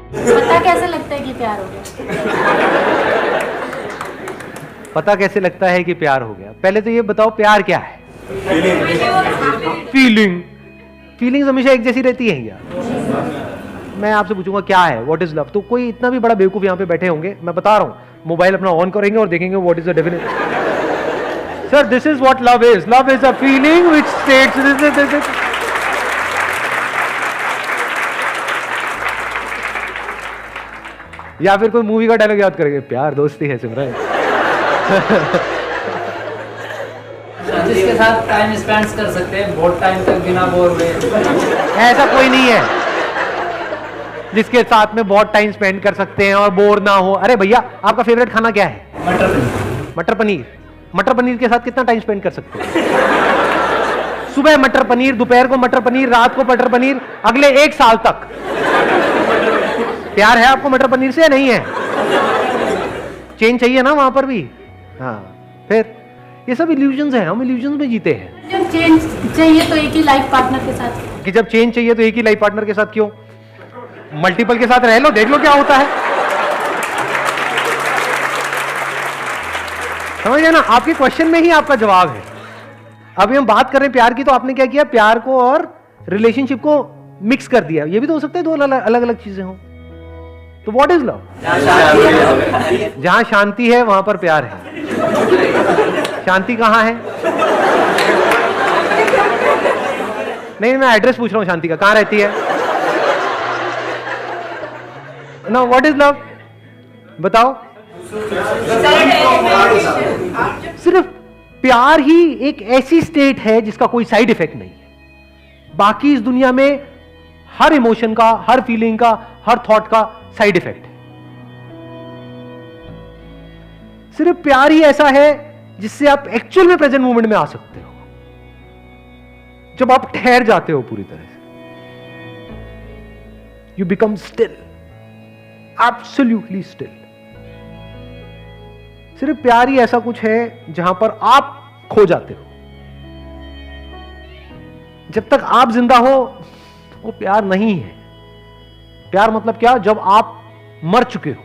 पता कैसे लगता है कि प्यार हो गया? पता कैसे लगता है कि प्यार हो गया? पहले तो ये बताओ प्यार क्या है? फीलिंग। फीलिंग्स हमेशा एक जैसी रहती है क्या? मैं आपसे पूछूंगा क्या है, व्हाट इज लव, तो कोई इतना भी बड़ा बेवकूफ यहाँ पे बैठे होंगे, मैं बता रहा हूँ, मोबाइल अपना ऑन करेंगे और देखेंगे what is the definition. Sir this is what love is. Love is a feeling which states या फिर कोई मूवी का डायलॉग याद करेंगे, प्यार दोस्ती है सिमरन। जिसके साथ टाइम स्पेंड कर सकते हैं बहुत टाइम तक बिना बोर हुए। ऐसा कोई नहीं है जिसके साथ में बहुत टाइम स्पेंड कर सकते हैं और बोर ना हो। अरे भैया आपका फेवरेट खाना क्या है? मटर पनीर। मटर पनीर। मटर पनीर के साथ कितना टाइम स्पेंड कर सकते हैं? सुबह मटर पनीर, दोपहर को मटर पनीर, रात को मटर पनीर, अगले 1 साल तक। प्यार है आपको मटर पनीर से या नहीं है? चेंज चाहिए ना वहां पर भी। हाँ, फिर ये सब इल्यूजन्स हैं, हम इल्यूजन्स में जीते हैं। जब चेंज चाहिए तो एक ही लाइफ पार्टनर के साथ। कि जब चेंज चाहिए तो एक ही लाइफ पार्टनर के साथ क्यों? मल्टीपल के साथ रह लो, देख लो क्या होता है। समझ गए ना? आपके क्वेश्चन में ही आपका जवाब है। अभी हम बात कर रहे हैं प्यार की, तो आपने क्या किया, प्यार को और रिलेशनशिप को मिक्स कर दिया। ये भी तो हो सकता है दो अलग अलग चीजें हों। तो व्हाट इज लव? जहां शांति है वहां पर प्यार है। शांति कहां है? नहीं, मैं एड्रेस पूछ रहा हूं शांति का, कहां रहती है? No, what is love? बताओ। सिर्फ प्यार ही एक ऐसी स्टेट है जिसका कोई साइड इफेक्ट नहीं है। बाकी इस दुनिया में हर इमोशन का, हर फीलिंग का, हर थॉट का साइड इफेक्ट है। सिर्फ प्यार ही ऐसा है जिससे आप एक्चुअल में प्रेजेंट मोमेंट में आ सकते हो, जब आप ठहर जाते हो पूरी तरह से। You become still, absolutely still. सिर्फ प्यार ही ऐसा कुछ है जहां पर आप खो जाते हो। जब तक आप जिंदा हो वो प्यार नहीं है। प्यार मतलब क्या? जब आप मर चुके हो,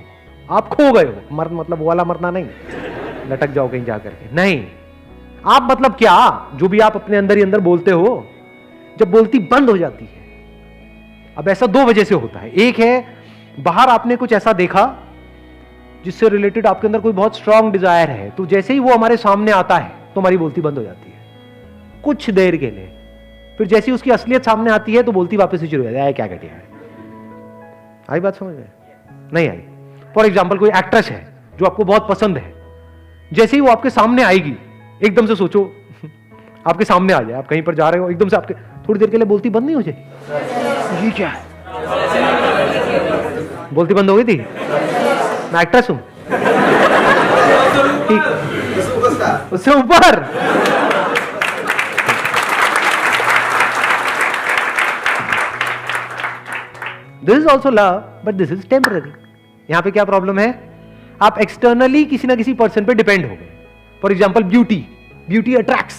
आप खो गए हो। मर मतलब वो वाला मरना नहीं, लटक जाओ कहीं जाकर के, नहीं। आप मतलब क्या? जो भी आप अपने अंदर ही अंदर बोलते हो, जब बोलती बंद हो जाती है। अब ऐसा 2 वजह से होता है। एक है बाहर आपने कुछ ऐसा देखा जिससे रिलेटेड आपके अंदर कोई बहुत स्ट्रांग डिजायर है, तो जैसे ही वो हमारे सामने आता है तो हमारी बोलती बंद हो जाती है कुछ देर के लिए। फिर जैसे ही उसकी असलियत सामने आती है तो बोलती वापस से शुरू हो जाती है। क्या घटिया है? आई बात समझ में? नहीं आई? फॉर एग्जाम्पल कोई एक्ट्रेस है जो आपको बहुत पसंद है, जैसे ही वो आपके सामने आएगी, एकदम से सोचो आपके सामने आ जाए, आप कहीं पर जा रहे हो, एकदम से आपके थोड़ी देर के लिए बोलती बंद नहीं हो जाएगी? ये क्या है? बोलती बंद हो गई थी? मैं एक्ट्रेस हूं, ठीक, उससे ऊपर। This is also love but this is temporary. यहां पे क्या प्रॉब्लम है? आप एक्सटर्नली किसी ना किसी पर्सन पे डिपेंड हो गए। For example beauty. Beauty attracts,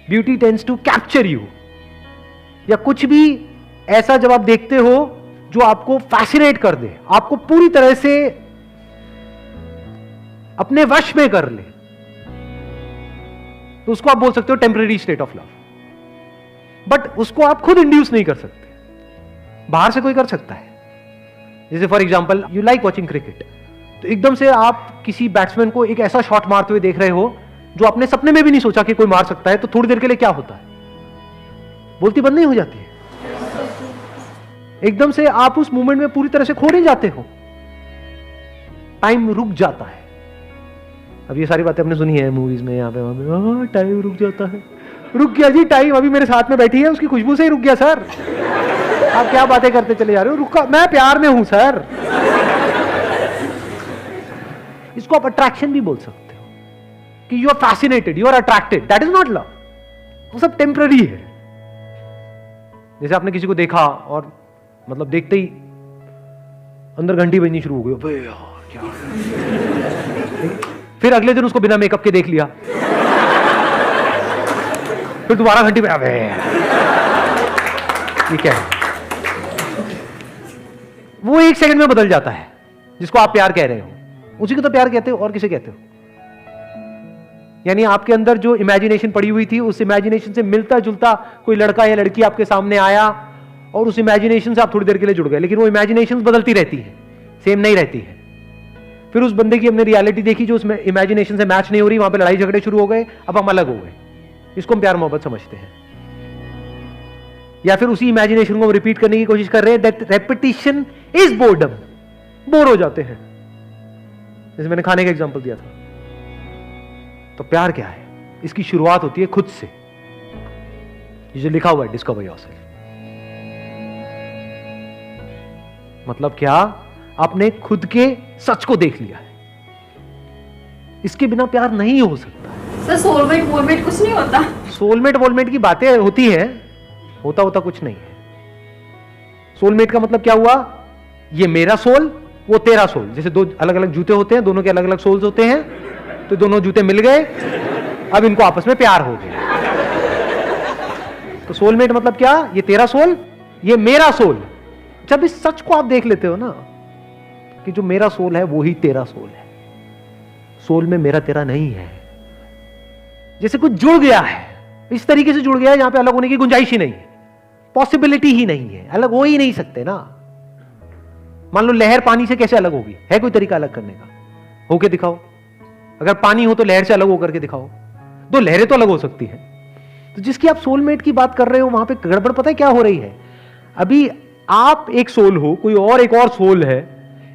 beauty tends to capture you. या कुछ भी ऐसा जब आप देखते हो जो आपको फैसिनेट कर दे, आपको पूरी तरह से अपने वश में कर ले, तो उसको आप बोल सकते हो temporary state of love. But उसको आप खुद इंड्यूस नहीं कर सकते, बाहर से कोई कर सकता है। जैसे for example you like watching cricket, तो एकदम से आप किसी बैट्समैन को एक ऐसा शॉट मारते हुए देख रहे हो जो आपने सपने में भी नहीं सोचा कि कोई मार सकता है, तो थोड़ी देर के लिए क्या होता है? बोलती बंद नहीं हो जाती है? एकदम से आप उस मूवमेंट में पूरी तरह से खो नहीं जाते हो, टाइम रुक जाता है। अब ये सारी बातें हमने सुनी है मूवीज में, यहाँ पे वहां पे, टाइम रुक जाता है। रुक गया जी टाइम, अभी मेरे साथ में बैठी है, उसकी खुशबू से ही रुक गया सर। आप क्या बातें करते चले जा रहे हो? रुका, मैं प्यार में हूं सर। इसको आप अट्रैक्शन भी बोल सकते हो कि you are fascinated, you are attracted, that is not love. वो सब टेम्पररी है। जैसे आपने किसी को देखा और मतलब देखते ही अंदर घंटी बजनी शुरू हो गई, अबे यार क्या। फिर अगले दिन उसको बिना मेकअप के देख लिया, फिर दोबारा घंटी पे, अबे ये क्या है? वो 1 सेकंड में बदल जाता है, जिसको आप प्यार कह रहे हो उसी को तो प्यार कहते हो, और किसे कहते हो? यानी आपके अंदर जो इमेजिनेशन पड़ी हुई थी, उस इमेजिनेशन से मिलता जुलता कोई लड़का या लड़की आपके सामने आया और उस इमेजिनेशन से आप थोड़ी देर के लिए जुड़ गए, लेकिन वो इमेजिनेशन बदलती रहती है, सेम नहीं रहती है। फिर उस बंदे की हमने रियलिटी देखी जो उसमें इमेजिनेशन से मैच नहीं हो रही, वहां पे लड़ाई झगड़े शुरू हो गए, अब हम अलग हो गए। इसको हम प्यार मोहब्बत समझते हैं। या फिर उसी इमेजिनेशन को रिपीट करने की कोशिश कर रहे हैं, that repetition is boredom, bore हो जाते हैं। जैसे मैंने खाने का एग्जांपल दिया था। तो प्यार क्या है? इसकी शुरुआत होती है खुद से। ये जो लिखा हुआ है डिस्कवर योरसेल्फ, मतलब क्या? आपने खुद के सच को देख लिया है। इसके बिना प्यार नहीं हो सकता। सर सोलमेट वोलमेट कुछ नहीं होता? सोलमेट वोलमेट की बातें होती हैं, होता कुछ नहीं है। सोलमेट का मतलब क्या हुआ? ये मेरा सोल, वो तेरा सोल। जैसे 2 अलग अलग जूते होते हैं, दोनों के अलग अलग सोल्स होते हैं, तो दोनों जूते मिल गए, अब इनको आपस में प्यार हो गया। तो सोलमेट मतलब क्या? ये तेरा सोल, ये मेरा सोल। जब इस सच को आप देख लेते हो ना कि जो मेरा सोल है वो ही तेरा सोल है, सोल में मेरा तेरा नहीं है। जैसे कुछ जुड़ गया है, इस तरीके से जुड़ गया है जहां पे अलग होने की गुंजाइश ही नहीं है, पॉसिबिलिटी ही नहीं है, अलग हो ही नहीं सकते ना। मान लो लहर पानी से कैसे अलग होगी? है कोई तरीका अलग करने का? होके दिखाओ। अगर पानी हो तो लहर से अलग होकर के दिखाओ। 2 लहरें तो अलग हो सकती हैं। तो जिसकी आप सोलमेट की बात कर रहे हो वहां पे गड़बड़ पता है क्या हो रही है? अभी आप एक सोल हो, कोई और एक और सोल है,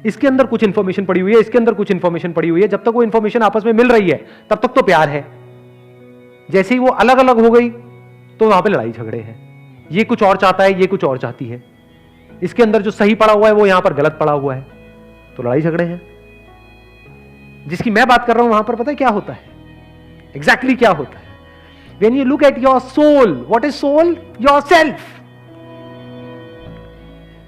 इसके अंदर कुछ इंफॉर्मेशन पड़ी हुई है, इसके अंदर कुछ इंफॉर्मेशन पड़ी हुई है। जब तक वो इंफॉर्मेशन आपस में मिल रही है तब तक तो प्यार है। जैसे ही वो अलग अलग हो गई तो वहां पे लड़ाई झगड़े हैं। ये कुछ और चाहता है, ये कुछ और चाहती है। इसके अंदर जो सही पड़ा हुआ है वो यहां पर गलत पड़ा हुआ है, तो लड़ाई झगड़े हैं। जिसकी मैं बात कर रहा हूं वहां पर पता है क्या होता है? एग्जैक्टली क्या होता है? When you look at your soul, what is soul? Yourself.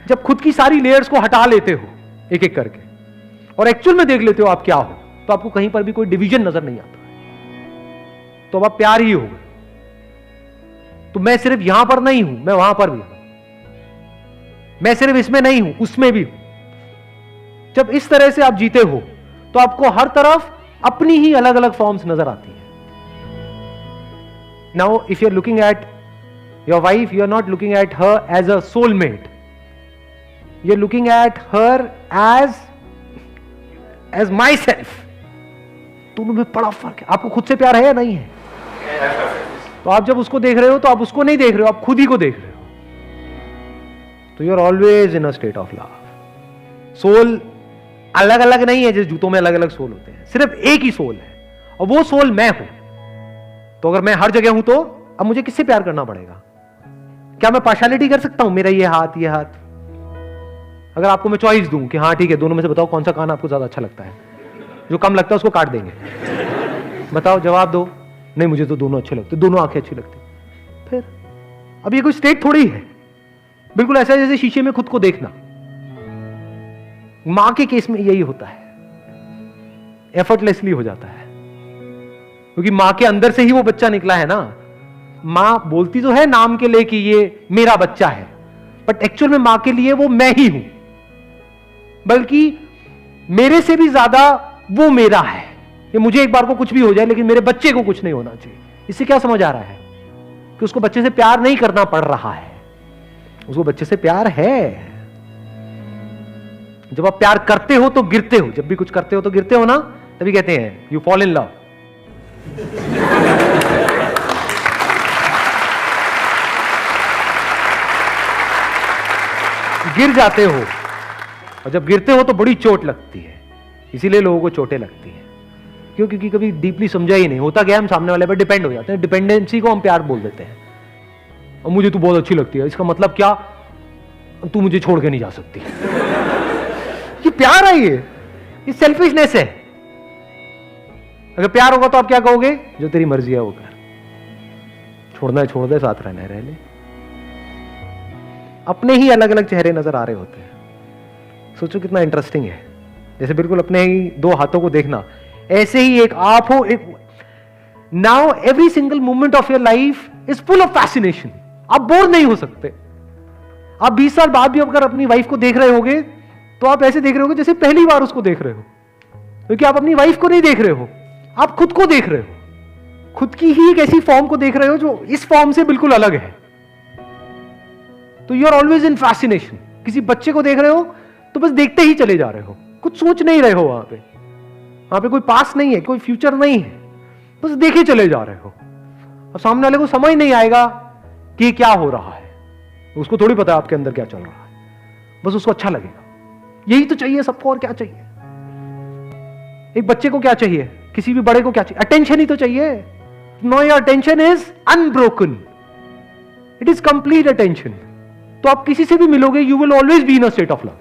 जब खुद की सारी लेयर्स को हटा लेते हो एक एक करके और एक्चुअल में देख लेते हो आप क्या हो, तो आपको कहीं पर भी कोई डिवीजन नजर नहीं आता, तो अब आप प्यार ही हो गए। तो मैं सिर्फ यहां पर नहीं हूं, मैं वहां पर भी हूं। मैं सिर्फ इसमें नहीं हूं, उसमें भी हूं। जब इस तरह से आप जीते हो तो आपको हर तरफ अपनी ही अलग अलग फॉर्म्स नजर आती है। Now if you are looking at your wife, you are not looking at her as a soulmate, you are looking at her as myself. दोनों में बड़ा फर्क है। आपको खुद से प्यार है या नहीं है? तो आप जब उसको देख रहे हो तो आप उसको नहीं देख रहे हो, आप खुद ही को देख रहे हो। तो you are always in a state of love. Soul अलग अलग नहीं है, जैसे जूतों में अलग अलग सोल होते हैं, सिर्फ एक ही सोल है और वो सोल मैं हूं। तो अगर मैं हर जगह हूं तो अब मुझे किससे प्यार करना पड़ेगा? क्या मैं पार्शियलिटी कर सकता हूं? मेरा ये हाथ, ये हाथ। अगर आपको मैं चॉइस दूं कि हाँ ठीक है, दोनों में से बताओ कौन सा कान आपको ज्यादा अच्छा लगता है, जो कम लगता है उसको काट देंगे। बताओ, जवाब दो। नहीं, मुझे तो दोनों अच्छे लगते, दोनों आंखें अच्छी लगती। फिर अब ये कोई स्टेट थोड़ी है। बिल्कुल ऐसा है जैसे शीशे में खुद को देखना। मां के केस में यही होता है, एफर्टलेसली हो जाता है, क्योंकि मां के अंदर से ही वो बच्चा निकला है ना। मां बोलती तो है नाम के लिए कि ये मेरा बच्चा है, बट एक्चुअल में मां के लिए वो मैं ही हूं, बल्कि मेरे से भी ज्यादा वो मेरा है। ये मुझे एक बार को कुछ भी हो जाए लेकिन मेरे बच्चे को कुछ नहीं होना चाहिए। इससे क्या समझ आ रहा है? कि उसको बच्चे से प्यार नहीं करना पड़ रहा है, उसको बच्चे से प्यार है। जब आप प्यार करते हो तो गिरते हो, जब भी कुछ करते हो तो गिरते हो ना, तभी कहते हैं यू फॉल इन लव। गिर जाते हो, और जब गिरते हो तो बड़ी चोट लगती है। इसीलिए लोगों को चोटें लगती है, क्यों? क्योंकि कभी डीपली समझा ही नहीं होता। क्या हम सामने वाले पर डिपेंड हो जाते हैं। डिपेंडेंसी को हम प्यार बोल देते हैं। और मुझे तू बहुत अच्छी लगती है, इसका मतलब क्या? तू मुझे छोड़ के नहीं जा सकती। ये प्यार है? ये सेल्फिशनेस है। अगर प्यार होगा तो आप क्या कहोगे? जो तेरी मर्जी है वो कर, छोड़ना है छोड़ दे, साथ रहना है रह ले। अपने ही अलग अलग चेहरे नजर आ रहे होते हैं। सोचो कितना इंटरेस्टिंग है। जैसे बिल्कुल अपने ही 2 हाथों को देखना, ऐसे ही एक आप हो, एक now every single moment of your life is full of fascination. आप बोर नहीं हो सकते। आप 20 साल बाद भी अगर अपनी वाइफ को देख रहे होगे तो आप ऐसे देख रहे हो जैसे पहली बार उसको देख रहे हो, क्योंकि आप अपनी वाइफ को नहीं देख रहे हो, आप खुद को देख रहे हो, खुद की ही एक ऐसी फॉर्म को देख रहे हो जो इस फॉर्म से बिल्कुल अलग है। तो you are always in fascination. किसी बच्चे को देख रहे हो तो बस देखते ही चले जा रहे हो, कुछ सोच नहीं रहे हो, वहां पे कोई पास नहीं है, कोई फ्यूचर नहीं है, बस देखे चले जा रहे हो। अब सामने वाले को समझ नहीं आएगा कि क्या हो रहा है, उसको थोड़ी पता है आपके अंदर क्या चल रहा है, बस उसको अच्छा लगेगा। यही तो चाहिए सबको, और क्या चाहिए? एक बच्चे को क्या चाहिए, किसी भी बड़े को क्या चाहिए? अटेंशन ही तो चाहिए। No, your attention is unbroken, it is complete attention. तो आप किसी से भी मिलोगे, you will always be in a state of love.